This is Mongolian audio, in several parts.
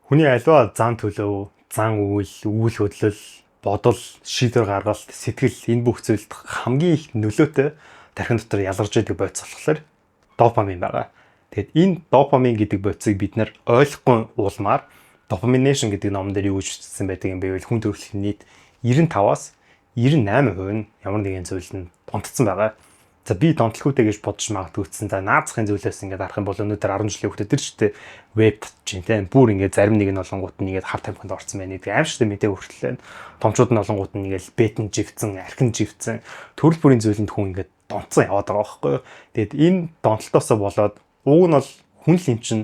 Хүний аливаа зан төлөв, зан үйл хөдлөл, бодол, шийдвэр гаргалт, сэтгэл энэ бүх зүйлд хамгийн их нөлөөтэй тархин дотор ялгарч байдаг бодис болохоор допамин байгаа. Тэгэд энэ допамин гэдэг бодисыг бид нэр ойлгохгүй уулмаар dopamination гэдэг номон дээр юу гэж бичсэн байдаг юм бэ? Хүн төрөлхтний нийт 95-аас 98% нь ямар нэгэн зүйлд нь донтцсон байгаа. За би донтолгүйтэй гэж бодож магадгүй гэсэн. За наацхийн зүйлээс ингээд харах юм бол өнөөдөр 10 жилийн хүүхдэд тэр чигтээ веб татж байна тийм. Бүр ингээд зарим нэг нь олонгууд нь ингээд хар тамхинд орсон байна гэдэг аимшигтай мэдээ хүртэл байна. Томчууд нь олонгууд нь ингээд бетэн живцэн, архин живцэн, төрөл бүрийн зүйлэнд хүн ингээд донтсон яваад байгаа байхгүй юу. Тэгэд энэ донтолтоосоо болоод уг нь бол хүн л юм чинь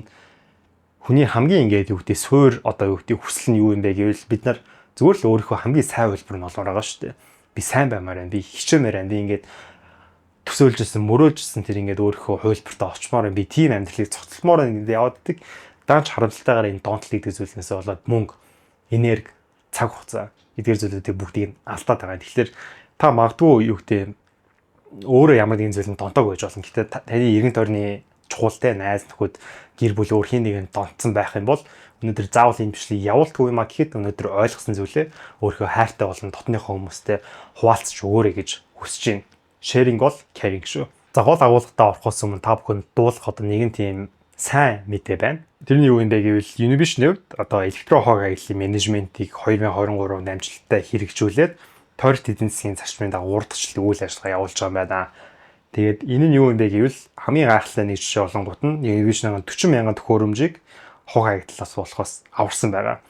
хүний хамгийн ингээд юу гэдэг суур одоо юу гэдэг хүсэл нь юу юм бэ гэвэл бид нар зүгээр л өөрийнхөө хамгийн сайн хэлбэр нь олмоор байгаа шүү дээ. Би сайн баймаар байна. Би хичээмээр байна. Би ингээд төсөөлжсэн, мөрөөлжсэн тэр ингээд өөрийнхөө хувилбартаа очмоор би тийм амьдралыг цогцолмоор ингээд яваад идэг. Даанч харамсалтайгаар энэ донтол гэдэг зүйлнээсээ болоод мөнгө, энерги, цаг хугацаа эдгээр зүйлүүдийг бүгдийг нь алдаад байгаа. Тэгэхээр та магадгүй юу гэдэг өөрөө ямар нэгэн зүйлэнд донтоог байж болно. Гэтэ таны эргэн тойрны чухалтай найз нөхөд гэр бүл өөр хин нэгэн донтсон байх юм бол өнөөдөр заавал энэ бичлэг явуулдаггүй юм а гэхэд өнөөдөр ойлгосон зүйлээ өөрийнхөө хайртай болон дотныхоо хүмүүстэй хуваалцаж өгөөрэй гэж хүсэж байна. Sharing бол caring шүү. За гол агуулгатаа орохоос өмнө та бүхэнд дуулах одоо нэгэн тийм сайн мэдээ байна. Тэрний юу юм бэ гэвэл Univision-д одоо электрон хог аяллаа менежментийг 2023 онд амжилттай хэрэгжүүлээд тойрогт эдийн засгийн зарчмын дагуу урдчлал үйл ажиллагаа явуулж байгаа юм байна. Тэгээд энэ нь юу юм бэ гэвэл хамгийн гайхалтай нэг жишээ болонгот нь Univision-ын 40 мянган төхөөрөмжийг хог аяллаас болохоос аварсан байгаа.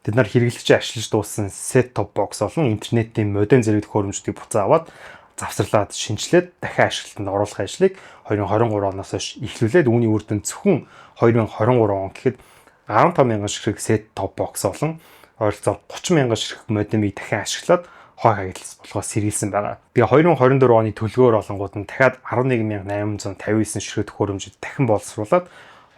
Тэд нар хэрэглэгчийн ашиглаж дууссан set top box болон интернетийн модем зэрэг төхөөрөмжүүдийг буцаа аваад завсарлаад шинжилээд дахин ашиглалтанд оруулах ажлыг 2023 оноос хойш эхлүүлээд үүний үр дүн зөвхөн 2023 он гэхэд 15 мянган ширхэг set top box болон ойролцоогоор 30 мянган ширхэг модемыг дахин ашиглаад хог аяллаас болохоос сэргийлсэн байгаа. Би 2024 оны төлгөөр олонгууд нь дахиад 11859 ширхэг төхөөрөмжийг дахин боловсруулад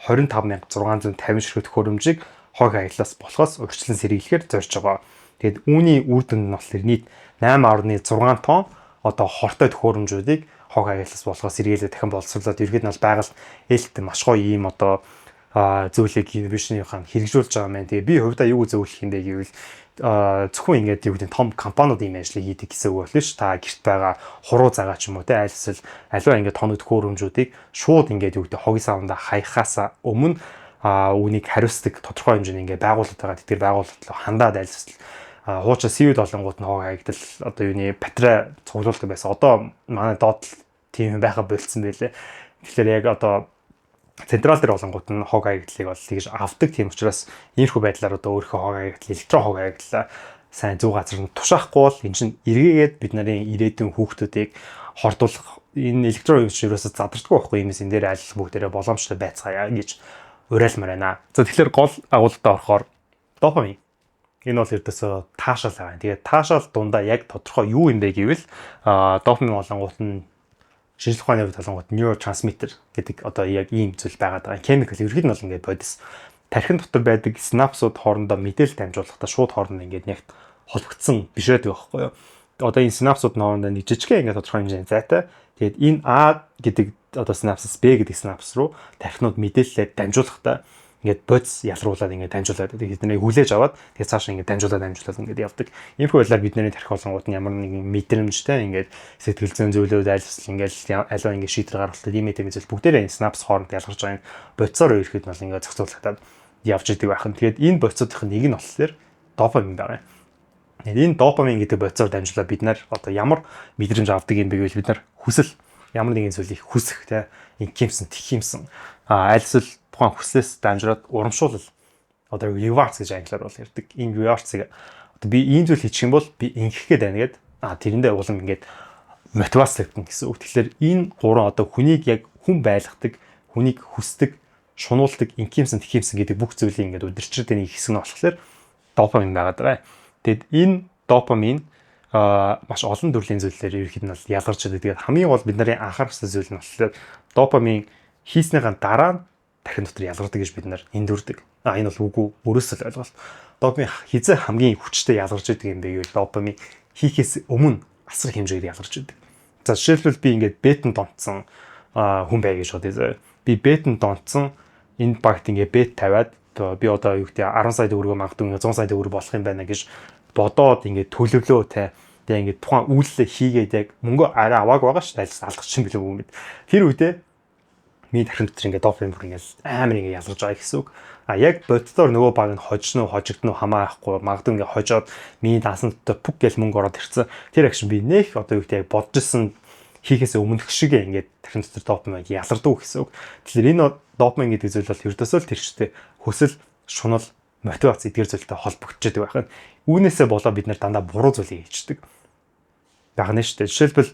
25650 ширхэг төхөөрөмжийг хог аяллаас болохоос урьдчилан сэргийлэхээр зорж байгаа. Тэгэд үүний үр дүн нь болохоор нийт 8.6 тонн одоо хортой төхөөрөмжүүдийг хог аяллаас болохоос сэргийлээд дахин боловсруулад ерөөд нь бол байгаль ээлт маш гоё ийм одоо зүйлийг Univision-ийнхан хэрэгжүүлж байгаа юм. Тэгээ би хувьдаа юу зөвлөх юм бэ гэвэл зөвхөн ингээд юу гэдэг том компаниуд ийм ажлыг хийдэг гэсэн үг болно ш. Та гэрт байгаа хуруу цагаа ч юм уу те айлсэл аливаа ингээд тоног төхөөрөмжүүдийг шууд ингээд юу гэдэг хогийн савнда хаяхаас өмнө үүнийг хариуцдаг тодорхой хэмжээний ингээд байгууллагад байгаа тэтгэр байгууллагад хандаад айлсэл хуучаа CU-д олонгууд нь хог аягдал одоо юуны батарей цуглуулдаг байсан. Одоо манай доод тийм байха болцсон байлээ. Тэгэхээр яг одоо централ дээр олонгууд нь хог аягдлыг бол тэгж авдаг. Тийм учраас иймэрхүү байдлаар одоо өөрийнхөө хог аягдал, электрон хог аягдлаа сайн зөв газар нь тушаахгүй бол эн чинь эргээгээд бид нарын ирээдүйн хүүхдүүдийг хордуулах энэ электрон юм чинь ерөөсө задардаггүй байхгүй юмс энэ дээр ажиллах бүгдээрээ боломжтой байцгаая гэж уриалмаар байна. За тэгэхээр гол агуулгатаа орохоор допамин энэ бол ердөөсөө таашаал байгаа. Тэгээд таашаал дундаа яг тодорхой юу юм бэ гэвэл допамин болонгууд нь шинжлэх ухааны хувьд болонгууд neurotransmitter гэдэг одоо яг ийм зүйл байгаад байгаа. Chemical ерөөд нь бол ингээд бодис тархин дотор байдаг синапсууд хоорондоо мэдээлэл дамжуулахдаа шууд хоорондоо ингээд яг холбогдсон биш байдаг байхгүй юу? Одоо энэ синапсууд хоорондоо нэг жижигхэн ингээд тодорхой хэмжээний зайтай. Тэгээд энэ А гэдэг одоо синапсаас Б гэдэг синапс руу тархинууд мэдээлэлээ дамжуулахдаа ингээд бодис ялруулаад ингээд дамжуулаад тэднийг хүлээж аваад тэгээд цааш ингээд дамжуулаад ингээд явдаг. Иймэрхүү байдлаар бидний тархи болонгууд нь ямар нэгэн мэдрэмжтэй ингээд сэтгэл зүйн зүйлүүд айлсл ингээд аливаа ингээд шийдвэр гаргалтад ийм зүйл бүгдээрээ синапс хооронд ялгарч байгаа. Бодисоор ирэхэд бол ингээд зохицуулагдаад явж идэг байх нь. Тэгээд энэ бодисуудын нэг нь болохоор допамин байгаа. Энэ допамин гэдэг бодисоор дамжуулаад бид нар одоо ямар мэдрэмж авдаг юм бэ гэвэл бид нар хүсэл ямар нэгэн зүйлийг хүсэх те инкимсэн тхимсэн айлсл тухайн хүслээс дамжуулаад урамшуулал одоо rewards гэж англиар бол ярьдаг. Энэ rewards-ыг одоо би ийм зүйл хийчих юм бол би ингэх гээд байна гэд тэрэндээ улам ингээд мотивацлагдана гэсэн үг. Тэгэхээр энэ гурван одоо хүнийг яг хүн байлгадаг, хүнийг хүсдэг, шунуулдаг, инкимсэн тхимсэн гэдэг бүх зүйлийг ингээд удирчраад нэг хэсэг нь болохоор допамин байгаад байгаа. Тэгэд энэ допамин маш олон төрлийн зүйлээр ерөөхдөө нь бол ялгарч байгаа. Тэгээд хамгийн гол бид нарын анхаарах ёстой зүйл нь болохоор допамин хийснийхаа дараа тархин дотор ялгардаг гэж бид нар эндүрдэг. Энэ бол үгүй өрөөсөө ойлголт. Допамин хизээ хамгийн хүчтэй ялгарч идэг юм бэ гэвэл допамин хийхээс өмнө асар хэмжээгээр ялгарч идэг. За жишээлбэл би ингээд бетэн донтсон хүн бай гэж бодъё. Би бетэн донтсон энэ багт ингээд бет тавиад би одоо юу гэдэг 10 сая төгрөгөө магадгүй ингээ 100 сая төгрөг болох юм байна гэж бодоод ингээ төлөвлөө те. Тэгээ ингээ тухайн үйлдэл хийгээд яг мөнгө арай аваагүй байгаа шүү дээ. Алдах чинь билүү юм. Тэр үедээ миний тархин дотор ингээ допамин бүр ингээ амар ингээ ялгарч байгаа гэсэн үг. А яг боддоор нөгөө баг нь хожно уу, хожигдно уу хамаахгүй магадгүй ингээ хожоод миний даасан дотор пүк гэж мөнгө ороод ирсэн. Тэр акшн би нэх одоо юу гэдэг бодож исэн хийхээс өмнөх шиг ингээд тархин дотор допамин ялгардаг гэсэн үг. Тэгэхээр энэ допамин гэдэг зүйл бол ердөөсөө л тэрчтэй хөсөл, шунал, мотивац эдгээр зүйлтэй холбогдчиход байх нь. Үүнээсээ болоо бид нэр дандаа буруу зүйлийг хийдэг. Багна шүү дээ. Жишээлбэл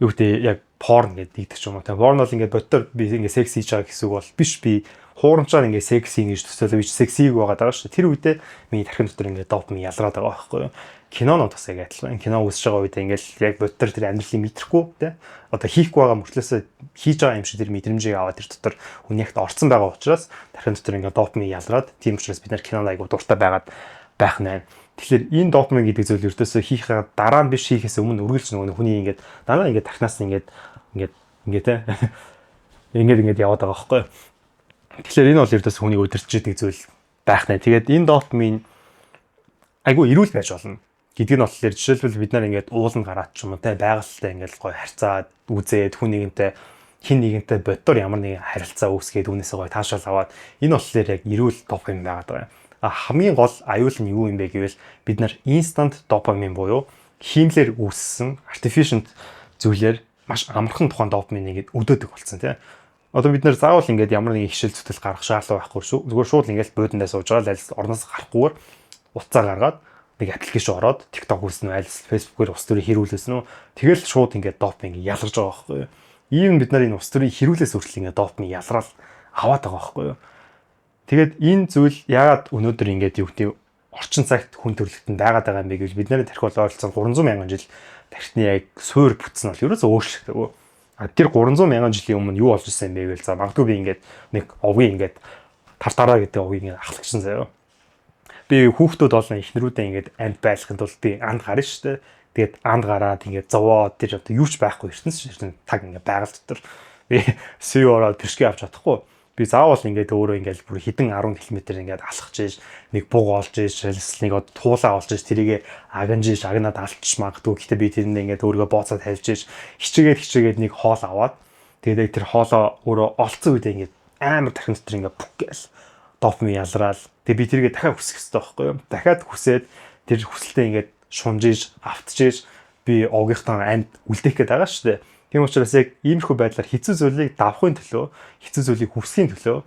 юу гэдэг яг порн гэдэг ч юм уу. Тэгээ порн бол ингээд бодтоор би ингээд секс хийж байгаа гэсэн үг бол биш. Би хуурамчаар ингээд секс хийн гэж төсөөлөв чи сексиг байгаа даа шүү. Тэр үедээ миний тархин дотор ингээд допамин ялгараад байгаа байхгүй юу. Кинонод бас яг адилхан. Кино үзэж байгаа үедээ ингээд яг бодтоор тэр амьдралыг мэдрэхгүй те. Одоо хийхгүй байгаа мөртлөөсөө хийж байгаа юм шиг тэр мэдрэмжийг аваад тэр дотор үнэхт орцсон байгаа учраас тархин дотор ингээд допамин ялгараад тийм учраас бид нар кинонд айгуу дуртай байгаад байх нэ. Тэгэхээр энэ допамин гэдэг зүйл ердөөсөө хийхээ дараа нь биш хийхээс өмнө үргэлж нөгөө хүний ингээд дараа ингээд тархинаас ингээд те ингээд яваад байгаа байхгүй. Тэгэхээр энэ бол ердөөсөө хүний өдөрч идэг зүйл байх нэ. Тэгээд энэ допамин айгүй эрүүл байж болно. Гэдэг нь болохоор жишээлбэл бид нар ингээд ууланд гараад ч юм уу те байгальтай ингээд гоё харьцаад үзээд хүн нэгэнтэй хин нэгэнтэй боддоор ямар нэгэн харилцаа үүсгээд үүнээсээ гоё таашаал аваад энэ болохоор яг эрүүл допамин байгаад байгаа юм. Хамгийн гол аюул нь юу юм бэ гэвэл бид нар instant допамин буюу хиймлэр үүссэн artificial зүйлээр маш амархан тухайн допаминыг өдөөдөг болсон тийм. Одоо бид нар заавал ингээд ямар нэгэн хишэл зүтгэл гаргах шаардлага байхгүй шүү. Зүгээр шууд ингээд буудлаа сууж байгаа л орноос гарахгүйгээр утсаа гаргаад нэг аппликейшн ороод TikTok үүснэ, айлс Facebook-ээр ус төрийг хэрүүлсэн үү. Тэгэл шууд ингээд допамин ялгарч байгаа байхгүй юу. Ийм бид нар энэ ус төрийг хэрүүлээс хүртэл ингээд допамин ялраал аваад байгаа байхгүй юу. Тэгээд энэ зүйл яагаад өнөөдөр ингээд юу гэдэг орчин цагт хүн төрөлхтөнд байгаад байгаа юм бэ гэвэл бид нарын тархи бол ойролцоогоор 300 мянган жил тархины яг суур бүтсэн бол ерөөсөө өөрчлөгдөв. Тэр 300 мянган жилийн өмнө юу болж ирсэн бэ гэвэл за магадгүй би ингээд нэг овгийн ингээд тартараа гэдэг овгийг ингээд ахлагчсан заяа. Би хүүхдүүд болон эхнэрүүдээ ингээд амьд байлгахын тулд би анд гарна шүү дээ. Тэгээд анд гараад ингээд зовоод тэр одоо юу ч байхгүй ертөнцийн таг ингээд байгаль дотор би сүү ороод тэршгээ авч чадахгүй. Би заавал ингээд өөрөө ингээд бүр хідэн 10 км ингээд алхаж ийж нэг буг олж ийж шалсыг од туулаа олж ийж тэрийг агнаж ийж агнаад алдчих магадгүй. Гэхдээ би тэрэндээ ингээд өөрийгөө бооцоод тавьж ийж хичээгээд нэг хоол аваад тэгээд тэр хоолоо өөрөө олцсон үедээ ингээд амар тархин дотор ингээд бүк гээл допамин ялраал. Тэгээд би тэргээ дахиад хүсэх хэрэгтэй байхгүй юу? Дахиад хүсээд тэр хүсэлтэд ингээд шунж ийж автж ийж би овгийнхтаа амьд үлдээх гээд байгаа шүү дээ. Тийм учраас яг иймэрхүү байдлаар хэцүү зүйлийг давахын төлөө, хэцүү зүйлийг хүсхийн төлөө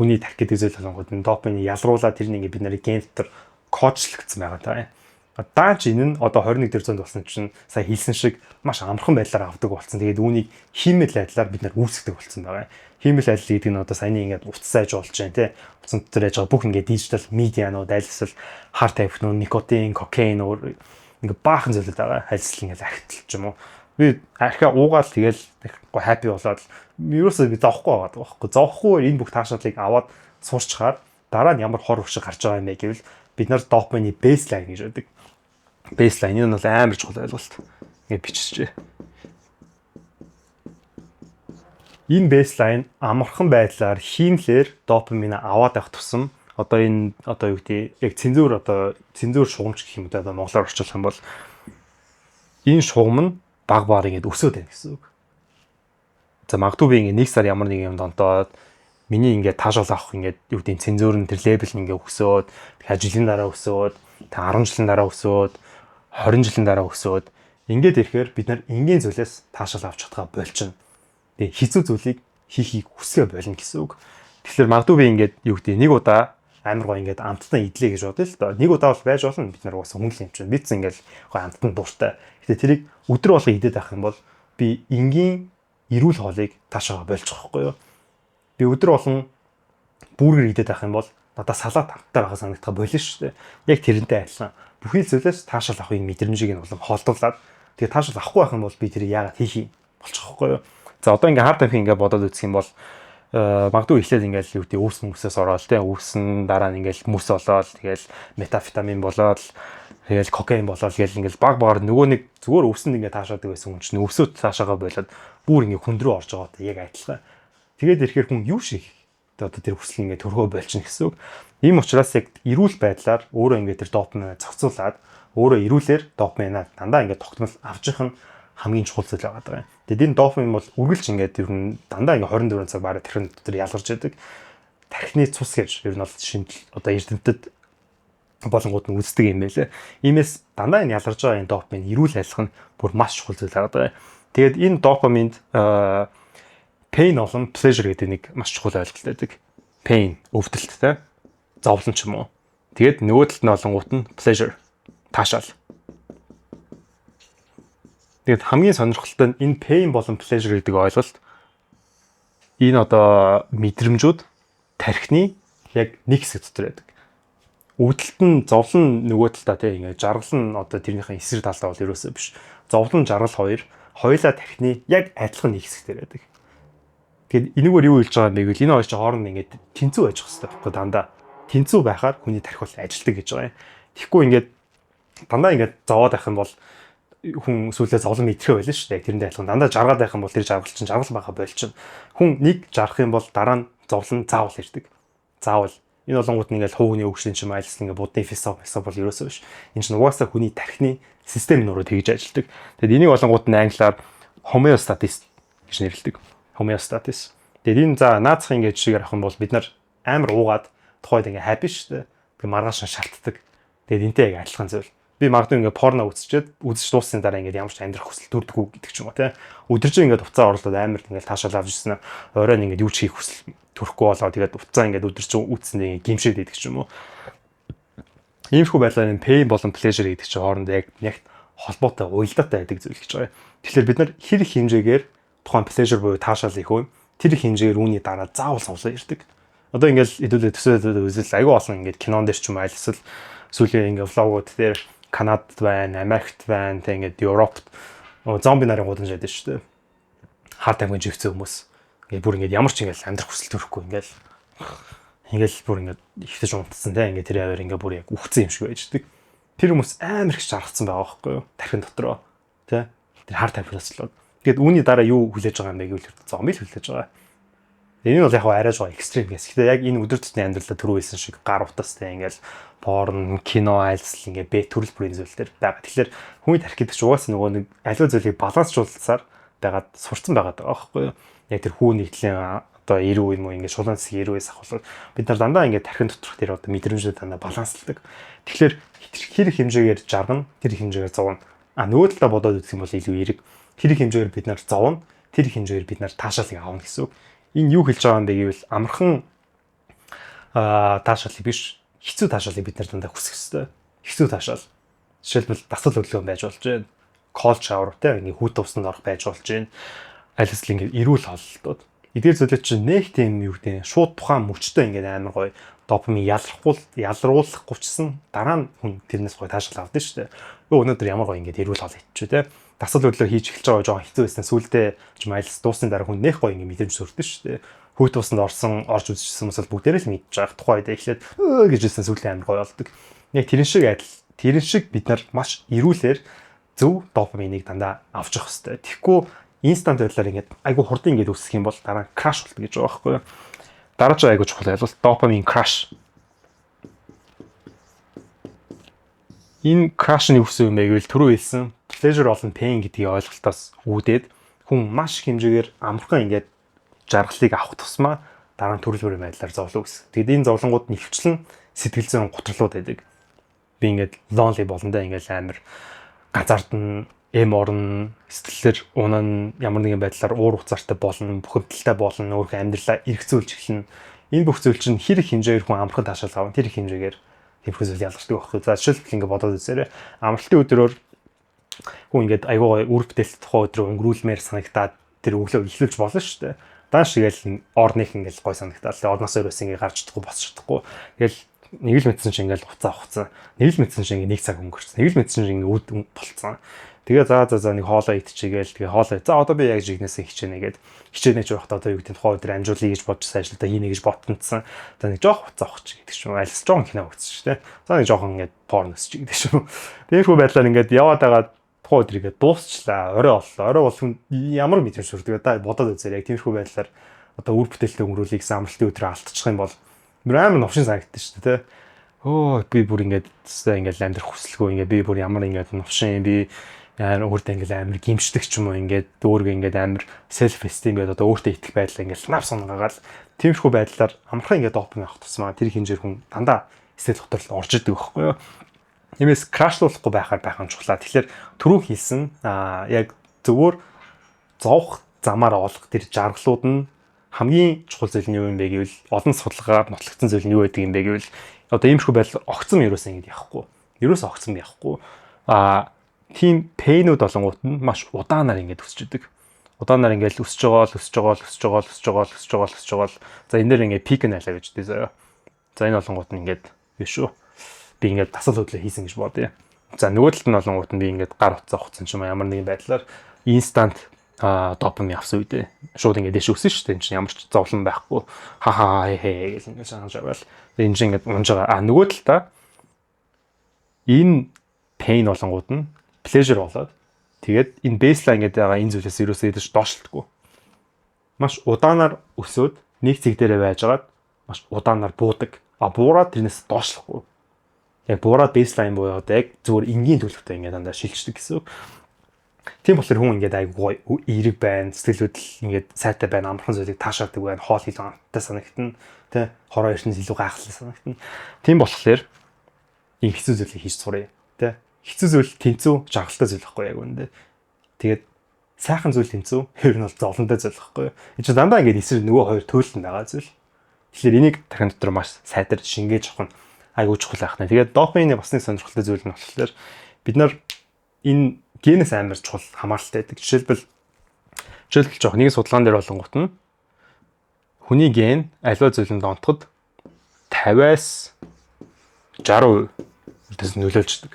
хүний тархи гэдэг зүйл болгоод энэ допамин ялруулаад тэр нэг бид нарыг ген дотор кодлогдсон байгаа даа. Даа ч энэ нь одоо 21 дэх зуунд болсон чинь сая хэлсэн шиг маш амархан байдлаар авдаг болсон. Тэгээд үүнийг хиймэл байдлаар бид нар үүсгдэг болсон байгаа. Хиймэл байдал гэдэг нь одоо саяны ингээд утас сайж болж байна те. Утсан дотор яж байгаа бүх ингээд дижитал медианууд, айлсэл харт тавхинууд, никотин, кокаин ингээд баахан зүйлүүд байгаа. Айлсэл ингээд архитал ч юм уу. Би архиа уугаал тэгэл гоо хаппи болоод ерөөсөө би зовхгүй байгаа байхгүй. Зовхгүй энэ бүх таашаалыг аваад суурчхаар дараа нь ямар хор хөшиг гарч байгаа юм бэ гэвэл бид нар допамины бейслайн гэж байдаг. Бейслайн энэ бол амар чухал ойлголт. Ингээд биччихжээ. Энэ бейслайн амархан байдлаар хиймлэр допамин аваад авах тусам одоо энэ одоо юу гэдэг яг цензур шугамч гэх юм да одоо монголоор орчуулах юм бол энэ шугам нь баг баг ингэж өсөд байна гэсэн үг. За магадгүй би ингэ 1 сар ямар нэг юм донтоод миний ингэ таашаал авах ингэ юу гэдэг цензур нь тэр лейбл ингэ өсөөд тэгэхээр жилийн дараа өсөөд 10 жилийн дараа өсөөд 20 жилийн дараа өсөөд ингээд ирэхээр бид нар энгийн зүйлээс таашаал авч чадгаа болчихно. Тэгээ хэцүү зүйлийг хийхийг хүсгээ болно гэсэн үг. Тэгэхээр магадгүй би ингээд юу гэдэг нэг удаа амар гоо ингээд амттан идлээ гэж бодъё л доо. Нэг удаа бол байж болно бид нар угаасаа хүн л юм чинь. Бид ингээл гоо амттан дуртай. Гэтэ тэрийг өдөр болго идээд авах юм бол би энгийн эрүүл хоолыг таашаага болчих واخгүй юу. Би өдөр болгон бүргэр идээд авах юм бол надад салат хамттай байгаа санагдах болно шүү дээ. Яг тэрнтэй адилхан. Бүхий л зүйлээс таашаал авахын мэдрэмжийг нь болон холдуулаад тэгээ таашаал авахгүй байх юм бол би тэрийг яагаад хийх юм болчих واخгүй юу. За одоо ингээ хард амхи ингээ бодоод үзэх юм бол магадгүй эхлээд ингээл юу гэдэг үүс мөсөөс ороод те үүсэн дараа нь ингээл мөс олоод тэгэл метафетамин болоод тэгэл кокаин болоод тэгэл ингээл баг багаар нөгөө нэг зүгээр өвсөнд ингээ таашаадаг байсан хүн чинь өвсөд таашаагаа болоод бүр ингээ хүн рүү орж байгаа та яг адилхан. Тэгээд ирэхээр хүн юу шиг одоо тэр хүсэл ингээд төрхөө болчихно гэсэн үг. Ийм учраас яг эрүүл байдлаар өөрөө ингээд тэр допамин зохицуулаад өөрөө эрүүлэр допаминаа дандаа ингээд тогтмол авч явах нь хамгийн чухал зүйл байгаа юм. Тэгэд энэ допамин бол үргэлж ингээд ер нь дандаа ингээд 24 цаг бараг тархин дотор ялгарч байдаг. Тархины цус гэж ер нь бол шинжил одоо эрдэмтэд болонгууд нь үздэг юм байлээ. Иймээс дандаа энэ ялгарч байгаа энэ допамин эрүүл айлах нь бүр маш чухал зүйл байгаа. Тэгээд энэ допаминд pain болон pleasure гэдэг нэг маш чухал ойлголт байдаг. Pain өвдөлттэй, зовлон ч юм уу. Тэгээд нөгөө талд нь болонгууд нь pleasure таашаал. Тэгээд хамгийн сонирхолтой нь энэ pain болон pleasure гэдэг ойлголт энэ одоо мэдрэмжүүд тархины яг нэг хэсэг дотор байдаг. Өвдөлт нь зовлон нөгөө талдаа тийм ингээд жаргал нь одоо тэрнийхэн эсрэг талдаа бол ерөөсөө биш. Зовлон жаргал хоёулаа тархины яг адилхан нэг хэсэгтэр байдаг. Тэгэхээр энэгээр юу хэлж байгаа юм бэ гэвэл энэ хоёр чинь хооронд ингээд тэнцүү байж хэвээр байхгүй дандаа. Тэнцүү байхаар хүний тархи бол ажилтдаг гэж байгаа юм. Тэгэхгүй ингээд дандаа ингээд зовоод байх юм бол хүн сүүлдээ зовлон мэдрэхэ байлаа шүү дээ. Тэрэндээ адилхан дандаа жаргаад байх юм бол тэр жаргал чинь жаргал байха болчихно. Хүн нэг жаргах юм бол дараа нь зовлон заавал ирдэг. Заавал энэ болонгууд нь ингээд хууны өвгшлийн чим айлс ингээд будны философи бол ерөөсөө биш. Энэ чинь угаасаа хүний тархины систем нуруу тэгж ажилдаг. Тэгэд энийг болонгууд нь англиар homeostasis гэж нэрлэдэг. Homeostasis. Тэгэд энэ за наацхан ингээд жишгээр авах юм бол бид нар амар уугаад тухайд ингээд happy шүү дээ. Тэгээ маргааш шалтдаг. Тэгэд энтэй яг адилхан зүйл. Би магадгүй ингээд порно үзчихэд үзэж дууссан дараа ингээд ямар ч амьдрах хүсэл төрдөггүй гэдэг ч юм уу тий. Өдөржин ингээд уцаа орлоод амар ингээд таашаал авч ирсэн. Оройн ингээд юу ч хийх хүсэл төрөхгүй болоо тэгээд уцаа ингээд өдөржин үтсэндээ гимшээд идэх ч юм уу. Иймэрхүү байдлаар энэ pain болон pleasure гэдэг чинь хоорондоо яг холбоотой уялдаатай байдаг зүйл гэж байгаа. Тэгэхээр бид нар хэр их хэмжээгээр тухайн pleasure буюу таашаал их үү тэр их хэмжээгээр үүний дараа заавал зовлоо ирдэг. Одоо ингээд хэдүүлээ төсөөлөд үзэл аягүй олон ингээд кинон дээр ч юм айл эсвэл сүүлийн ингээд влогууд дээр Канадад байна, Америкт байна, тэг ингээд Европт зомби нарын гудамж байдаг шүү дээ. Харт аймгийн живцэн хүмүүс. Ингээд бүр ингээд ямар ч ингээд амьдрах хүсэл төрөхгүй ингээд бүр ингээд ихтэй унтсан те ингээд тэр аваар ингээд бүр яг үхсэн юм шиг байждаг. Тэр хүмүүс амар их жаргацсан байгаа байхгүй юу? Тархин дотроо те. Тэр харт аймгааслоо. Тэгээд үүний дараа юу хүлээж байгаа юм бэ гэвэл зомби л хүлээж байгаа. Энэ бол яг арай жоо экстрим гэс. Гэхдээ яг энэ өдөр тутмын амьдралаа түрүү хэлсэн шиг гар утастай ингээл порн, кино, айлсл ингээ бэ төрөл бүрийн зүйлтер байгаа. Тэгэхээр хүний тархи гэдэг чинь угаасаа нөгөө нэг аливаа зүйлийг балансжуулсаар байгаад сурцсан байгаа байхгүй юу? Яг тэр хүү нэгдлийн одоо 90% юм уу ингээ шулуун цэсгийн 90%-ээс ахвал бид нар дандаа ингээ тархин доторх тэр одоо мэдрэмжүүд дандаа балансладаг. Тэгэхээр хэр их хэмжээгээр жаргана, тэр их хэмжээгээр зовно. Нөгөө талаа бодоод үзэх юм бол илүү эерэг. Тэр их хэмжээгээр бид нар зовно, тэр их хэмжээгээр бид нар таашаалыг авна гэсэн үг. Энэ юу хэлж байгаа юм бэ гэвэл амархан таашаалыг биш хэцүү таашаалыг бид нар дандаа хүсэх ёстой. Хэцүү таашаал. Жишээлбэл дасгал хөдөлгөөн байж болж байна. Cold shower те ингээ хүүт усанд орох байж болж байна. Аль эсвэл ингээ эрүүл хооллолтууд. Эдгээр зүйлүүд чинь нэг тийм юу гэдэг нь шууд тухайн мөчтэй ингээ амар гоё допамин ялруулахгүй чсэн дараа нь хүн тэрнээс гоё таашаал авдаг шүү дээ. Өнөөдөр ямар гоё ингээ эрүүл хоол идчихв те. Дасгал хөдлөлөөр хийж эхэлж байгаа жоохон хэцүү байсан. Сүүлдээ ч майлс дуусны дараа хүн нэх гоё ингээ мэдрэмж төрдөө шүү дээ. Хүүт усанд орж үзчихсэн хүмүүс бол бүгдээрээ л мэдж байгаа. Тухайн үед эхлээд гэж хэлсэн сүүлдээ амар гоё болдог. Яг тэрэн шиг бид нар маш эрүүлэр зөв допаминыг дандаа авч явах хэрэгтэй. Тэгэхгүй инстант байдлаар ингээд айгу хурдан ингээд өсөх юм бол дараа нь краш болдог гэж байгаа байхгүй юу? Дараа нь айгу чухал ялвал допамин краш. Энэ краш нь юу гэсэн юм бэ гэвэл түрүү хэлсэн pleasure болон pain гэдгийг ойлголтоос үүдээд хүн маш хэмжээгээр амархан ингээд жаргалыг авах тусмаа дараа нь төрөл бүрийн байдлаар зовлон үүсэх. Тэгэд энэ зовлонгууд нь хөвчлэн сэтгэл зүйн гутралууд байдаг. Би ингээд lonely болондоо ингээд амар ганцаардан эм орн сэтгэлээр унан ямар нэгэн байдлаар уур уцаартай болно, бухимдалтай болно, өөрийнхөө амьдралаа эргцүүлж эхэлнэ. Энэ бүх зүйл чинь хэр их хэмжээгээр хүн амархан таашаал авах, тэр их хэмжээгээр тиймэрхүү зүйл ялгардаг байхгүй. За жишээлбэл ингээд бодоод үзээрэй. Амралтын өдрөөр хүн ингээд аюу үр бүтээлт тухай өдрөө өнгөрүүлмээр санагдаад тэр өглөө эхлүүлж болно шүү дээ. Дааш игээл орных ингээд гой санагдаад орноос өрөөс ингээд гарч чадахгүй босч чадахгүй. Тэгэл нэг л мэдсэн чинь ингээд уцаа авахсан. Нэг л мэдсэн чинь ингээд нэг цаг өнгөрсөн. Нэг л мэдсэн чинь ингээд үд болцсон. Тэгээ за нэг хоолоо идчихгээл тэгээ хоолоо. За одоо би яг жигнэсээ хичээнэ гээд хичээнэ ч явахдаа одоо юу гэдэг тухайн өдөр амжуулъя гэж бодчихсан ажилдаа хийнэ гэж ботцсон. За нэг жоох уцаа авах чи гэдэг ч юм уу. Альс жоон кино үзсэн шүү дээ. За нэг жоохон ингээд порнос чи гэдэг ч юм уу. Тэрхүү байдлаар ингээд яваад байгаа тухайн өдөр ингээд дуусчлаа. Орой боллоо. Орой болсон ямар мэдрэмж төрдөг да бодоод үзээрэй. Яг тиймэрхүү байдлаар одоо үр бүтээлтэй өнгөрүүлэх гэсэн амралтын өдрөө алдчих юм бол амар новшин санагддаг шүү дээ. Би бүр ингээд ингээд амьдрах хүсэлгүй ингээд би бүр ямар ингээд новшин би өөртөө ингээд амар гимшдэг ч юм уу ингээд өөргөө ингээд амар self esteem гэдэг одоо өөртөө итгэх байдлаа ингээд нав сунгагаал тиймэрхүү байдлаар амархан ингээд допинг авах тусмаа тэр хинжээр хүн дандаа стил готорл орж идэг байхгүй юу. Тиймээс крашлуулахгүй байхаар байх нь чухлаа. Тэгэхээр түрүү хэлсэн яг зөвөр зовх замаар олох тэр жаргалууд нь хамгийн чухал зүйл нь юу юм бэ гэвэл олон судалгаагаар нотлогдсон зүйл нь юу байдаг юм бэ гэвэл одоо иймэрхүү байдал огцом ерөөсөө ингэж явахгүй. Ерөөсөө огцом явахгүй. Тийм пэйнүүд олонгууд нь маш удаанаар ингэж өсөж идэг. Удаанаар ингэж өсөж байгаа. За энэ дээр ингэ пик нь алаа гэж дээ заяа. За энэ олонгууд нь ингэж биш үү. Би ингээд тасал хөдлөө хийсэн гэж бодъё. За нөгөө талд нь олонгууд нь би ингээд гар утсаа хуцсан ч юм ямар нэгэн байдлаар инстант допамин авсан үедээ шууд ингээд дэш өссөн шүү дээ. Энд чинь ямар ч зовлон байхгүй. Хээ гэж ингээд санаж аваад энэ чинь ингээд унж байгаа. Нөгөө талдаа энэ pain олонгууд нь pleasure болоод тэгээд энэ baseline гэдэг байгаа энэ зүйлээс ерөөсөө идэж доошлтгүй. Маш удаанаар өсөөд нэг цэг дээрээ байжгаад маш удаанаар буудаг. Буураад тэрнээс доошлохгүй. Яг буураад baseline буюу одоо яг зүгээр энгийн төлөвтэй ингээд дандаа шилждэг гэсэн үг. Тийм болохоор хүн ингээд айгүй эерэг байна, сэтгэл хөдлөл ингээд сайтай байна, амархан зүйлийг таашаадаг байна, хоол хийх амттай санагдана, тэ хороо ирснээс илүү гайхалтай санагдана. Тийм болохоор ийм хэцүү зүйлийг хийж сурыг, тэ. Хэцүү зүйл тэнцүү, жаргалтай зүйл байхгүй яг үүндээ. Тэгээд сайхан зүйл тэнцүү, ер нь бол зовлонтой зүйл байхгүй. Энэ чинь дандаа ингээд эсрэг нөгөө хоёр төөлтөнд байгаа зүйл. Тэгэхээр энийг тархин дотор маш сайтар шингээж авах нь айгүй чухал байх нэ. Тэгээд допамины бас нэг сонирхолтой зүйл нь болохоор бид нар энэ генээс амар чухал хамааралтай байдаг. Жишээлбэл жоох нэг судалгаан дээр болонгот нь хүний ген аливаа зүйлэнд онцоход 50-аас 60% үдээс нөлөөлждөг.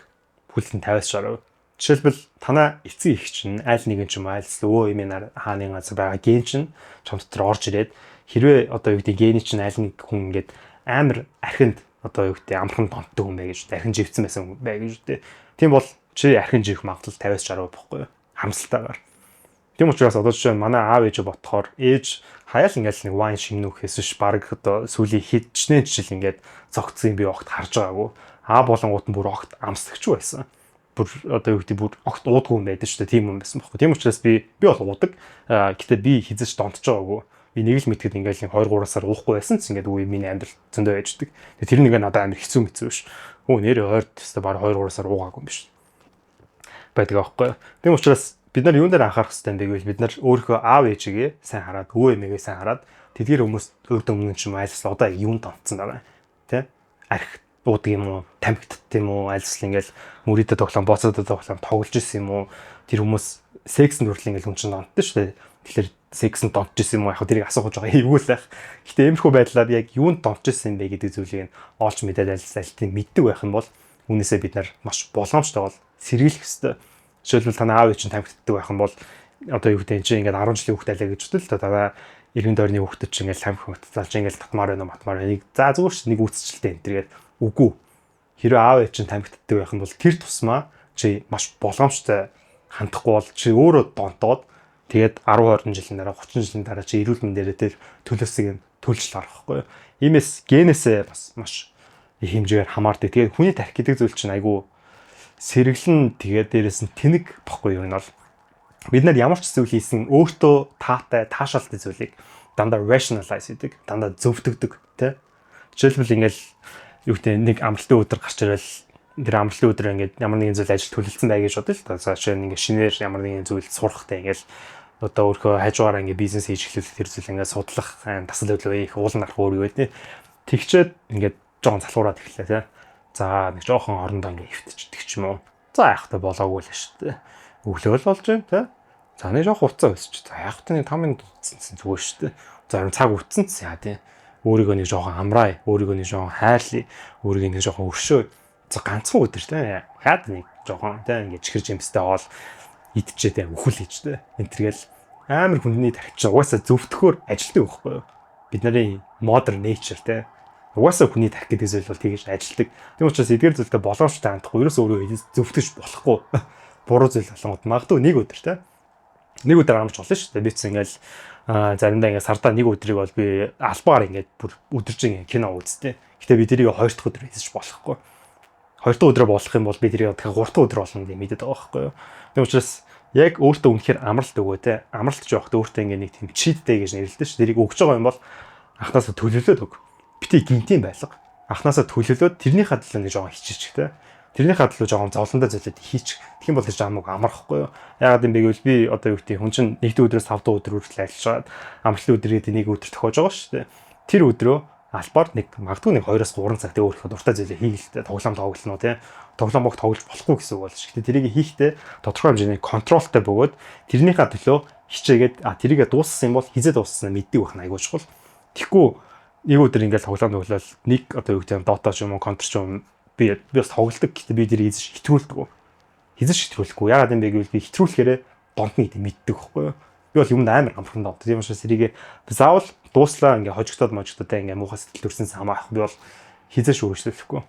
Бүлтэн 50-аас 60%. Жишээлбэл танаа эцэг их чинь аль нэгэн ч юм айлс өө имэнаар хааны газар байгаа ген чинь чам дотор орж ирээд хэрвээ одоо юу гэдэг гений чинь аль нэг хүн ингээд амар архинд одоо юу гэдэг амархан донтдог хүн бай гэж архин живцэн байсан хүн бай гэж үү. Тийм бол чи архин живэх магадлал 50-аас 60% бохгүй юу? Хамсалтайгаар. Тийм учраас одоо жишээ нь манай аав ээж бодохоор ээж хаяал ингээл нэг вайн шиннүүхээс ш баг одоо сүлийн хидчнээ жишэл ингээд цогцсон би огт харж байгаагүй. Аа болонгууд нь бүр огт амслагч байсан. Бүр одоо юу гэдэг бүр огт уудгүй юм байдаг шүү дээ. Тийм юм байсан бохгүй. Тийм учраас би бол уудаг. Гэтэ би хизэж донтож байгаагүй. Би нэг л мэтгэд ингээл 2-3 сар уухгүй байсан ч ингээд үе миний амьдрал зөндөө яждаг. Тэр нэг надад амар хэцүү биш. Хөө нэр ойрт тест баг 2-3 сар уугаагүй юм биш. Байдаг аахгүй. Тийм учраас бид нар юун дээр анхаарах хэрэгтэй юм бэ гэвэл бид нар өөрийнхөө аав ээжигээ сайн хараад, өвөө эмээгээ сайн хараад тэдгээр хүмүүс өөртөө өмнө ч юм айлс одоо юунд тонцсон байгаа. Тэ? Арх уудаг юм уу, тамхитт юм уу, айлс ингээл мөрөдө тоглоом, боцодо тоглоом тоглож исэн юм уу? Тэр хүмүүс сексэнд хүртэл ингээл хүн чинь донтдоо шүү дээ. Тэгэхээр сексэнд донтож исэн юм уу? Яг тэрийг асууж байгаа эвгүй л байх. Гэтэ иймэрхүү байдлаар яг юунд донтож исэн бэ гэдэг зүйлийг нь олж мэдээд айлтыг мэддэг байх юм бол үүнээсээ бид нар маш болгоомжтой бол сэргийлэх ёстой. Жишээлбэл танаа аав чинь тамхитдаг байх юм бол одоо юу гэдэг чинь ингээд 10 жилийн хүүхд алаа гэж бодвол та дараа 90 дойрны хүүхдэд чинь ингээд тамхи хөтцалж ингээд татмаар байна уу матмаар байна. За зүгээр ш нэг үсчлээ энэ тэргээд үгүй. Хэрэв аав чинь тамхитдаг байх юм бол тэр тусмаа чи маш болгоомжтой хандахгүй бол чи өөрөө донтоод тэгээд 10 20 жилийн дараа 30 жилийн дараа чи эрүүл мэндээрээ тэр төлөөсийг төлж харах байхгүй юу. Иймээс генээсээ бас маш их хэмжээгээр хамаардаг. Тэгээд хүний тархи гэдэг зүйл чинь айгүй сэргэлэн тэгээд дээрэс нь тэнэг бохгүй юу. Энэ бол бид нар ямар ч зүйл хийсэн өөртөө таатай таашаалтай зүйлийг дандаа rationalize хийдэг, дандаа зөвтгдөг тий. Жишээлбэл ингээл юу гэдэг нэг амралтын өдөр гарч ирэл тэр амралтын өдөр ингээд ямар нэгэн зүйл ажил төлөвлөсөн бай гэж бодъё л та. За жишээ нь ингээд шинээр ямар нэгэн зүйл сурахтай ингээл одоо өөрийнхөө хажуугаараа ингээд бизнес хийж эхлүүлэх тэр зүйл ингээд судлах, тасал хөдлөө их уулан арах өөр юу гэдэг. Тэгчээд ингээд жоон залхуураад эхэллээ тий. За нэг жоохон орондоо ингээ хөвтчихдэг ч юм уу. За яах вэ болоогүй л шүү дээ. Өглөөл болж байна те. За нэг жоох уцаа өсч. За яах вэ 5 минут утсан зүгээр шүү дээ. Зарим цаг утсан ч яа тийм. Өөрийгөө нэг жоохон амраа, өөрийгөө нэг жоохон хайрлаа, өөрийгөө нэг жоохон өршөө. За ганцхан өдөр те. Хаад нэг жоохон те ингээ чихэр жимстэй хоол идчихээ те өхөл хийж те. Энд тэргээл амар хүнний тархич угаасаа зөвтгөхөөр ажилтдаг байхгүй юу? Бид нарын modern nature те. Угаасаа хүний тархи гэдэг зүйл бол тэгэж ажилтдаг. Тийм учраас эдгээр зүйлтэй боломжтой хандахгүй, ерөөс өөрөө зөвтгөж болохгүй. Буруу зүйл болгоод магадгүй нэг өдөр те. Нэг өдөр амарч болно шүү дээ. Би ч ингээл заримдаа ингээд сардаа нэг өдрийг бол би албаар ингээд бүр өдөржин кино үзтээ. Гэтэ би тэрийг 2 дахь өдөр хийчих болохгүй. 2 дахь өдрөө болох юм бол би тэрийг дахиад 3 дахь өдөр болно гэж мэдээд байгаа байхгүй юу. Тийм учраас яг өөртөө үнэхээр амралт өгөө те. Амралт жоохт өөртөө ингээд нэг тийм читтэй гэж нэрлэдэг шүү. Тэрийг өгч байгаа юм бол анхнаасаа төлөвлөөд өг. Бити гинтийн байлга. Анхнаасаа төлөвлөөд тэрнийхээ төлөө нэг жоохон хичээчих те. Тэрнийхээ төлөө жоохон зовлондоо золиод хийчих. Тэгэх юм бол тэр жаамаг амархгүй юу. Яагаад юм бэ гэвэл би одоо юу гэдэг хүн чинь 1-р өдрөөс 5-р өдөр хүртэл ажиллаж амралтын өдргээд нэг өдөр тохиож байгаа шүү дээ. Тэр өдрөө албаар нэг магадгүй нэг 2-3 цаг өөрийнхөө дуртай зүйлээ хийхэлтэй тоглоом тоглоно тий. Тоглоом бог тоглож болохгүй гэсэн үг болж ш. Гэтэ тэрийг хийхдээ тодорхой хэмжээний контролтой бөгөөд тэрнийхээ төлөө хичээгээд тэрийгэ дууссан юм бол хизээ дууссан мэддэг байх нь айгүй чухал. Тэгэхгүй нэг өдөр ингээд тоглоом тоглол нэг одоо юу гэдэг Dota ч юм уу Counter ч юм би бас тоглолдог. Гэтэ би тэрийг хийж хэтрүүлдэг. Хийж хэтрүүлэхгүй. Яагаад юм бэ гэвэл би хэтрүүлэхээрээ донд нь мэддэг байхгүй юу? Би бол юмд амар амархан доо. Тийм учраас тэрийг заавал дууслаа ингээ хожигдоод можигдоод ингээ муухай сэтгэл төрсөн хамаах би бол хизээш өөрчлөхгүй.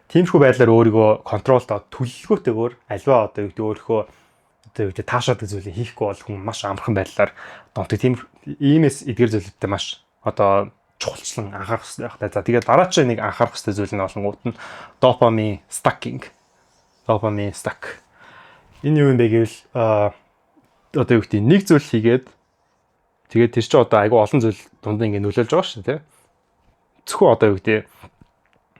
Тиймэрхүү байдлаар өөрийгөө контролдоо төлөвлөгөөтэйгээр альва одоо юу гэдэг өөрийнхөө одоо юу гэдэг таашаадаг зүйлийг хийхгүй бол хүн маш амархан байдлаар донтог. Тийм иймээс эдгээр зүйлүүдтэй маш одоо чухалчлан анхаарах хэрэгтэй байх. За тэгээд дараачийн нэг анхаарах хэрэгтэй зүйл нь болонгууд нь допамин стакинг. Допамин стак. Энэ юу юм бэ гэвэл одоо юу гэдэг нэг зүйл хийгээд тэгээд тэр чинь одоо айгүй олон зүйл дундаа ингэ нөлөөлж байгаа шүү дээ. Зөвхөн одоо юу гэдэг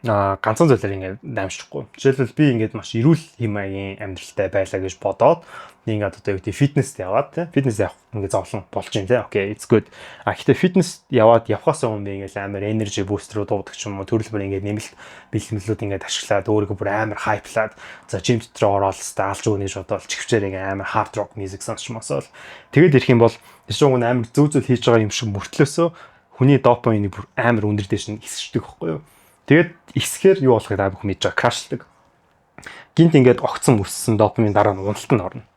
ганцхан зүйлээр ингэ дамжчихгүй. Жишээлбэл би ингээд маш эрүүл хэм маягийн амьдралтай байлаа гэж бодоод ингээд одоо юу гэдэг фитнест яваад тий. Фитнес явах ингээд зовлон болж юм тий. Окей, it's good. Гэхдээ фитнес яваад явхаас өмнө би ингээд амар энержи бустер руу дуудаг ч юм уу төрөл бүр ингээд нэмэлт бэлтгэлүүд ингээд ашиглаад өөрийгөө бүр амар хайплаад за жим дотор ороод та алж өгнө гэж бодоод чихвчээр ингээд амар хард рок мьюзик сонсчмосоо тэгээд ирэх юм бол тэр чинь амар зөв зөв хийж байгаа юм шиг мөртлөөсөө хүний допамины бүр амар өндөр дэш нь ихсдэг байхгүй юу. Тэгээд ихсэхээр юу болохыг та бүхэн мэдж байгаа крашлдаг. Гинт ингээд огцсон өссөн допамин дараа нь уналтанд орно.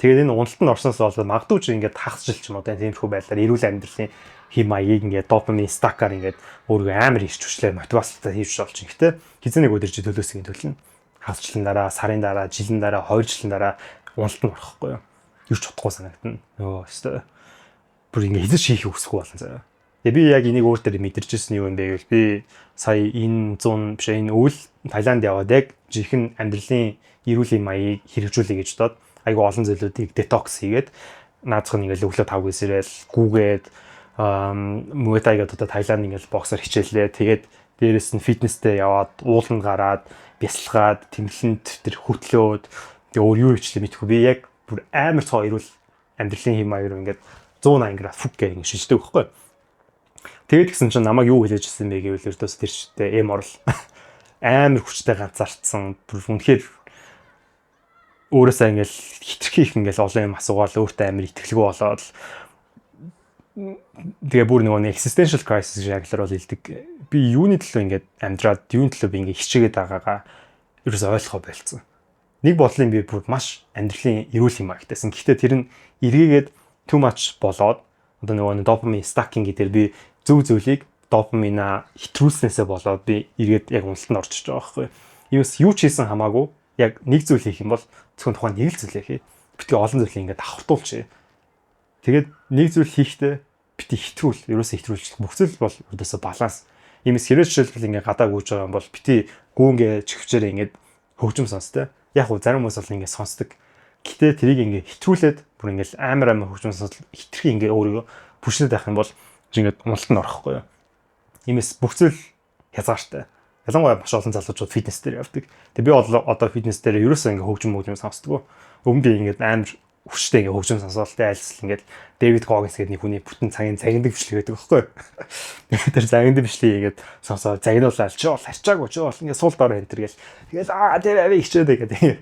Тэгээд энэ уналтанд орсноос болоод магадгүй ч ингээд хагасжилч юм уу тиймэрхүү байдлаар эрүүл амьдралын хэм маягийг ингээд допамин стакаар ингээд өөрийгөө амар ирч хүчлээ мотивацтай хийж болж юм. Гэтэ хизээ нэг өдөр чи төлөөсгийн төлнө. Хагасчлан дараа, сарын дараа, жилийн дараа, 2 жилийн дараа уналтанд орохгүй юу. Юу ч чадахгүй санагдана. Йоо өстой. Бүр ингээд хизээ шийх үсэхгүй болно заяа. Тэгээ би яг энийг өөр дээр мэдэрчсэн юу юм бэ гэвэл би сая энэ 100 биш энэ үйл Таиланд яваад яг жинхэнэ амьдралын эрүүл маягийг хэрэгжүүлэе гэж бодоод айгүй олон зүйлүүдийг детокс хийгээд наацх нь ингээл өглөө 5 гэсрэл гүүгээд муэтайгаа одоо Таиланд ингээл боксер хичээлээ. Тэгээд дээрэс нь фитнестэй яваад ууланд гараад бясалгаад тэмлэнд тэр хөтлөөд тэгээ өөр юу хийчлээ мэдхгүй би яг бүр амар цоо эрүүл амьдралын хэм маягаар ингээд 180 градус фүг гэх ингэ шиждэг байхгүй. Тэгээд гисэн чинь намайг юу хэлж ирсэн бэ гэвэл ердөөс тэр чигтээ эм орл амар хүчтэй ганцаарцсан бүр үнэхээр өөрөөсөө ингээл хитрхи их ингээл олон юм асуугаал өөртөө амар итгэлгүй болоод тэгээ бүр нэг existential crisis шаглаар бол хэлдэг. Би юуны төлөө ингээд амьдраад юуны төлөө би ингээд хичээгээд байгаагаа ерөөсөө ойлгохоо болцсон. Нэг бодлын би бүр маш амьдралын эрүүл юм агтайсан. Гэхдээ тэр нь эргээгээд too much болоод одоо нөгөө допамин стакинг гэдэг би зөв зүйлийг допамина хэтрүүлснээсээ болоод би эргээд яг уналтанд орчиж байгаа байхгүй. Юу ч хийсэн хамаагүй яг нэг зүйл хийх юм бол зөвхөн тухайн нэг л зүйлээ хий. Битгий олон зүйлийг ингээд давхартуулчих. Тэгээд нэг зүйл хийхдээ бити хэтрүүл, ерөөсөө хэтрүүлчих. Бүх зүйл бол ерөөсөө баланс. Иймээс хэрэг жишээлбэл ингээд гадаа гүйж байгаа юм бол бити гүүнгээ чихвчээрээ ингээд хөгжим сонстой. Яг уу зарим хүмүүс бол ингээд сонсдог. Гэтэ тэрийг ингээд хэтрүүлээд бүр ингээд амар хөгжим сонсол хитрхи ингээд өөрийгөө бүшнэд байх юм бол ингээд уналтанд орохгүй юу. Иймээс бүх зүйл хязгаартай. Ялангуяа маш олон залуучууд фитнес дээр явдаг. Тэгээ би одоо фитнес дээр ерөөсөө ингээд хөгжим сонсдог. Өмнө би ингээд амар хүчтэй ингээд хөгжим сонсоолтой айлсл ингээд Дэвид Гогинс гэдэг нэг хүний бүтэн цагийн загиндаг бичлэг байдаг байхгүй юу. Тэр загиндаг бичлэгийг ингээд сонсоо загинуулаад чи бол харчаагүй чи бол ингээд суул дороо энэ төр гэл. Тэгэл тэр аваа хичээдэг гэдэг.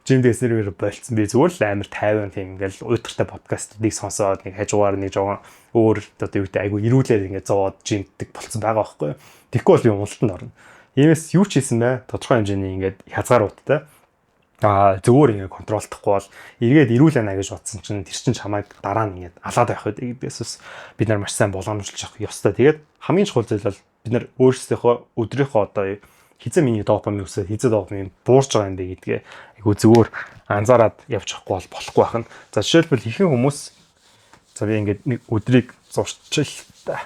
Жимдээс нэр болцсон би зүгээр л амар тайван тийм ингээл уйтгартай подкастыг сонсоод нэг хажуугаар нэг жоохон өөр одоо юу гэдэг айгу ирүүлээд ингээд зовоод жимддэг болцсон байгаа байхгүй юу. Тэгэхгүй бол юм уналтанд орно. Иймээс юу ч хийсэн бай тодорхой хэмжээний ингээд хязгааруудтай зөвөр ингээд контролдохгүй бол эргээд ирүүл байна гэж бодсон чинь тэр чинь чамайг дараа нь ингээд алаад байх гэдэг бидээс бид нар маш сайн болгоомжлуулж авах ёстой. Тэгээд хамгийн чухал зүйл бол бид нар өөрсдийнхөө өдрийнхөө одоо хизээ миний допамин өсөд хизээ допамин буурч байгаа юм бэ гэдгээ айгу зүгээр анзаараад явжахгүй болохгүй байна. За жишээлбэл ихэнх хүмүүс за би ингээд нэг өдрийг зурчихлаа.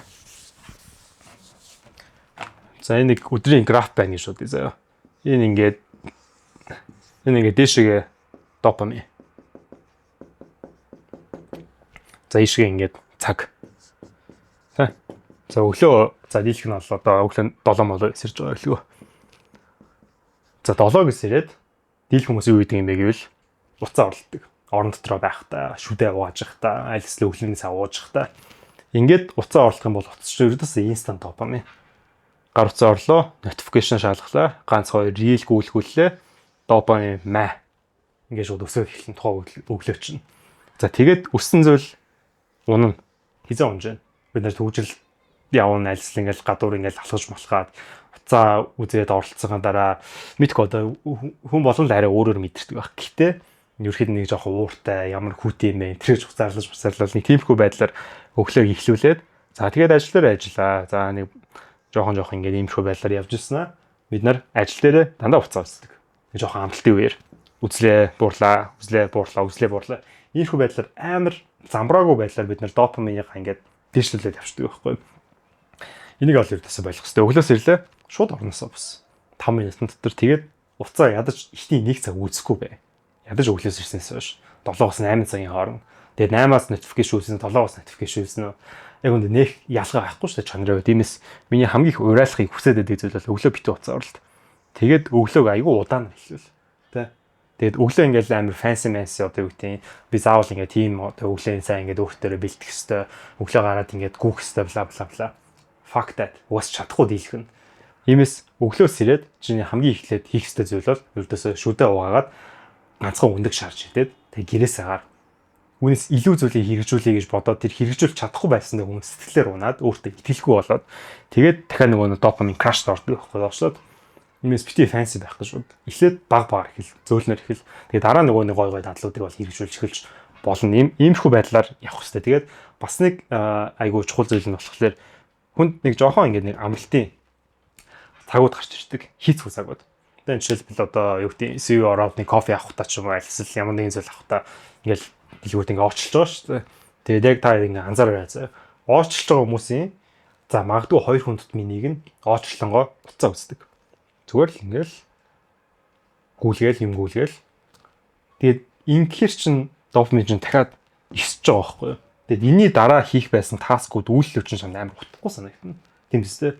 За энэ нэг өдрийн граф байна гэж бодъё заяа. Энэ ингээд дэшегээ допамин. За ийшгээ ингээд цаг. За өглөө за дийлэх нь бол одоо өглөө 7 молоо эсэрж байгаа гэлгүй. За 7-г эсрээд дийлэх хүмүүс юу гэдэг юм бэ гэвэл уцаа орлдог. Орон дотроо байхдаа, шүдэ угааж байхдаа, аль эсвэл өглөөний цаа ууж байхдаа ингээд уцаа орлох юм бол утас чинь ердөөсөө инстант допамин. Гар уцаа орлоо, notification шалгалаа, ганц хоёр reel гүйлгүүллээ, допамин маа. Ингээд шууд өсөж эхэлсэн тухай өглөө чинь. За тэгээд өссөн зүйл унана. Хизээ унж байна. Бид нар төвжил явна альсл ингээл гадуур ингээл алхаж малхаад уцаа үзээд оролцсогийн дараа мэдгүй одоо хүн болгон л арай өөрөөр мэдэрдэг байх. Гэхдээ ерөөхдөө нэг жоохон ууртай ямар хүүтэй юм бэ тэрэж уцаарлал нэг тиймэрхүү байдлаар өглөөг эхлүүлээд за тэгээд ажил дээр ажиллаа. За нэг жоохон ингээд иймэрхүү байдлаар явж ирсэн аа. Бид нар ажил дээр дандаа уцаа үздэг. Нэг жоохон амралтын үеэр үзлээ буурлаа. Иймэрхүү байдлаар амар замбраагүй байдлаар бид нар допаминыг ингээд дэвшлүүлээд явчихдаг байхгүй. Энийг ол ердөөсөө болох хэрэгтэй. Өглөөс ирлээ шууд орносоо бус. 5 минутын дотор тэгээд уцаа ядаж ихний 1 цаг үүсэхгүй бай. Ядаж өглөөс ирснээс хойш 7-аас 8 цагийн хооронд. Тэгээд 8-аас notification үүснэ, 7-аас notification үүснэ. Яг үндэ нэх ялгаа байхгүй шүү дээ чанарын үед. Тиймээс миний хамгийн их уриалахыг хүсээд байдаг зүйл бол өглөө битүү уцаа орлт. Тэгээд өглөөг айгүй удаан эхлүүл. Тэ. Тэгээд өглөө ингээл амар fancy одоо юу гэдэг би заавал ингээд тийм одоо өглөө сайн ингээд өөртөө бэлтгэх хэвээр өглөө гараад ингээд гүөх хэвээр бла бла бла. Fact that уус чадахгүй дийлэх нь. Иймээс өглөөс ирээд чиний хамгийн эхлээд хийх ёстой зүйл бол ердөөсөө шүдэ угаагаад ганцхан өндөг шарж идээд тэг гэрээс агаар үүнээс илүү зүйлийг хэрэгжүүлэе гэж бодоод тэр хэрэгжүүлж чадахгүй байсан дэ хүмүүс сэтгэлээр унаад өөртөө итгэлгүй болоод тэгээд дахиад нөгөө допамин крашд ордог байхгүй болоод иймээс бити фэнси байх гэж бод. Эхлээд баг ихэл зөөлнөр ихэл тэгээд дараа нөгөө нэг гой дадлуудыг бол хэрэгжүүлж эхэлж болно. Иймэрхүү байдлаар явах хэрэгтэй. Тэгээд бас нэг айгуу чухал зүйл нь болохоор хүнд нэг жоохон ингээд нэг амралтын цагууд гарч ирдэг. Хийцгүй цагууд. Тэгээд жишээлбэл одоо юу гэдэг CU ороод нэг кофе авах та ч юм уу альсэл ямар нэгэн зүйл авах та ингээд дэлгүүрт ингээд очилж байгаа шүү дээ. Тэгээд яг та ингээд анзаараа заа. Очилж байгаа хүмүүсийн за магадгүй 2 хүн дотмын нэг нь очилонгоо уцаа үздэг. Зүгээр л ингээд гүйлгээл. Тэгээд ингээр чин допамин чин дахиад ихсэж байгаа байхгүй юу? Тэгэд энэний дараа хийх байсан таскууд үйлчлэл чинь амар утгагүй санагдана. Тийм үстэй.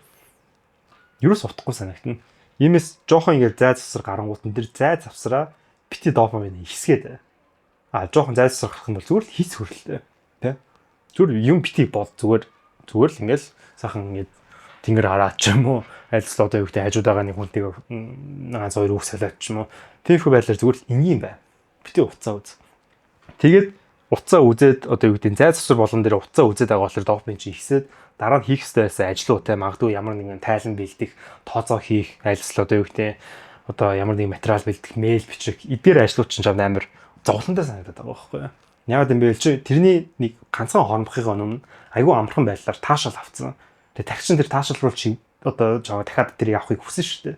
Юурээс утгагүй санагдана. Иймээс жоохон ингээд зай завсар гарангуут энэ дэр зай завсраа бити допамин ихсгээд. Жоохон зай завсар гарах юм бол зүгээр л хийц хөрөлтэй. Тэ? Зүгээр юм бити бол зүгээр л ингээд сайхан ингээд тэнгэр хараад ч юм уу альс одоо юу гэдэг хажууд байгаа нэг хүнтэйг ганц хоёр үг солиод ч юм уу. Тиймэрхүү байдлаар зүгээр л энгийн бай. Бити уцаа үз. Тэгээд уцаа үзээд одоо юу гэдэг зай завсар болон дээр уцаа үзээд байгаа болохоор допамин чи ихсээд дараа нь хийх ёстой байсан ажлуудтай магадгүй ямар нэгэн тайлан бэлдэх, тооцоо хийх, альсэл одоо юу гэдэг одоо ямар нэгэн материал бэлдэх, мэйл бичих эдгээр ажлууд чинь амар зовлонтой санагдаад байгаа байхгүй юу. Яагаад юм бэ чи тэрний нэг ганцхан хормохын өмнө айгүй амархан байдлаар таашаал авцсан. Тэгээ тагчин тэр таашаал руу чи одоо жоо дахиад тэр явахыг хүсэн шүү дээ.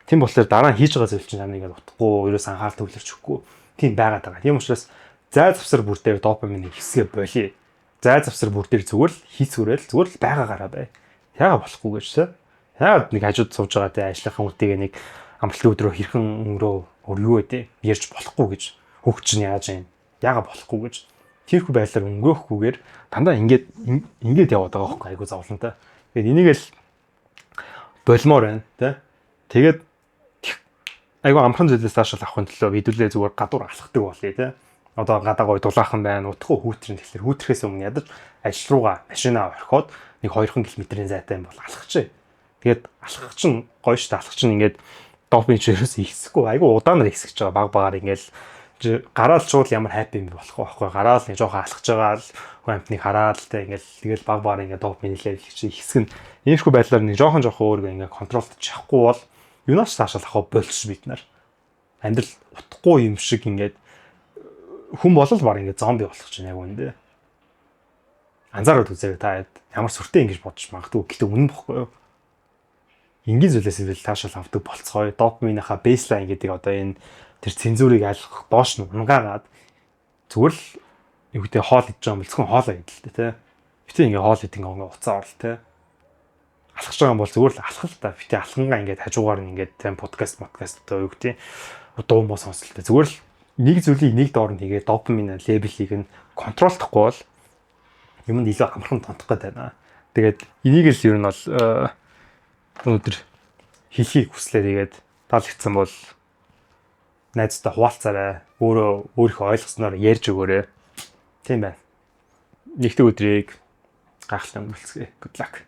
Тийм болохоор дараа нь хийж байгаа зүйл чинь намайг утгагүй, ерөөс анхаарал төвлөрч өгөхгүй. Тийм байгаад байгаа. Тийм учраас зай завсар бүр дээр допамин ихсгээ болий. Зай завсар бүр дээр зүгээр л хийцгүүрэл зүгээр л байгаагаараа бай. Яагаад болохгүй гэж те. Яагаад нэг хажууд сууж байгаа те ажлынхаа үнтэйгээ нэг амралтын өдрөө хэрхэн өнгөрөө юу вэ ярьж болохгүй гэж хөгч нь яаж юм. Яагаад болохгүй гэж тэрхүү байдлаар өнгөрөхгүйгээр дандаа ингээд яваад байгаа байхгүй айгу зовлонтой. Тэгээд энийг л болмоор байна те. Тэгээд айгу амархан зүйлээс таашаал авахын төлөө хэдүүлээ зүгээр гадуур алхахдаг болъё те. Одоо гадаа гой дулаахан байна, утгагүй хүүтрэн тэгэхээр хүүтрэхээс өмнө ядаж ажил руугаа машинаа орхиод нэг 2 км-ийн зайтай юм бол алхачих. Тэгээд алхах чинь гоё шүү дээ. Алхах чинь ингээд допамин чирээс ихсэхгүй айгүй удаанаар ихсэж байгаа баг багаар ингээд гараал шууд ямар хайп юм болох байхгүй. Гараал нэг жоохон алхаж байгаа л хүн амтныг хараад те ингээд тэгэл баг багаар ингээд допамин левел ихсгэн. Иймэрхүү байдлаар нэг жоохон өөрийгөө ингээд контролд чадахгүй бол юунаас таашаал авах болчих бид нар. Амьдрал утгагүй юм шиг ингээд хүн болол баг ингээд зомби болох чинь яг үндэ. Анзаараад үзээ та ямар сүртэй ингэж бодож магадгүй. Гэтэ үнэн бохгүй юу? энгийн зүйлээс ивэл таашаал авдаг болцгоё. Допаминынхаа бейслайн гэдэг одоо энэ тэр цензурыг айлгах доош нь унгаагаад зүгээр л юу гэдэг хоол идэж байгаа юм бол зөвхөн хоолоо идэл тэ. Битээ ингээ хоол идэх ингээ уцаа орл тэ. Алхаж байгаа юм бол зүгээр л алхах л та. Битээ алхангаа ингээд хажуугаар нь ингээд тийм подкаст одоо юу гэдэг дуу муу сонсолтой. Зүгээр л нэг зүйлийг нэг доорн хийгээд допамин левелийг нь контролдохгүй бол юмд илүү амархан тонтох гэдэг байна. Тэгээд энийг л ер нь бол өнөөдөр хэлхийг хүслээ. Тэгээд таалагдсан бол найзтай хуваалцаарай. Өөрийнхөө ойлгосноор ярьж өгөөрэй. Тийм байна. Нэгтэй өдрийг гайхалтай өнгөрүүлцгээе. Good luck.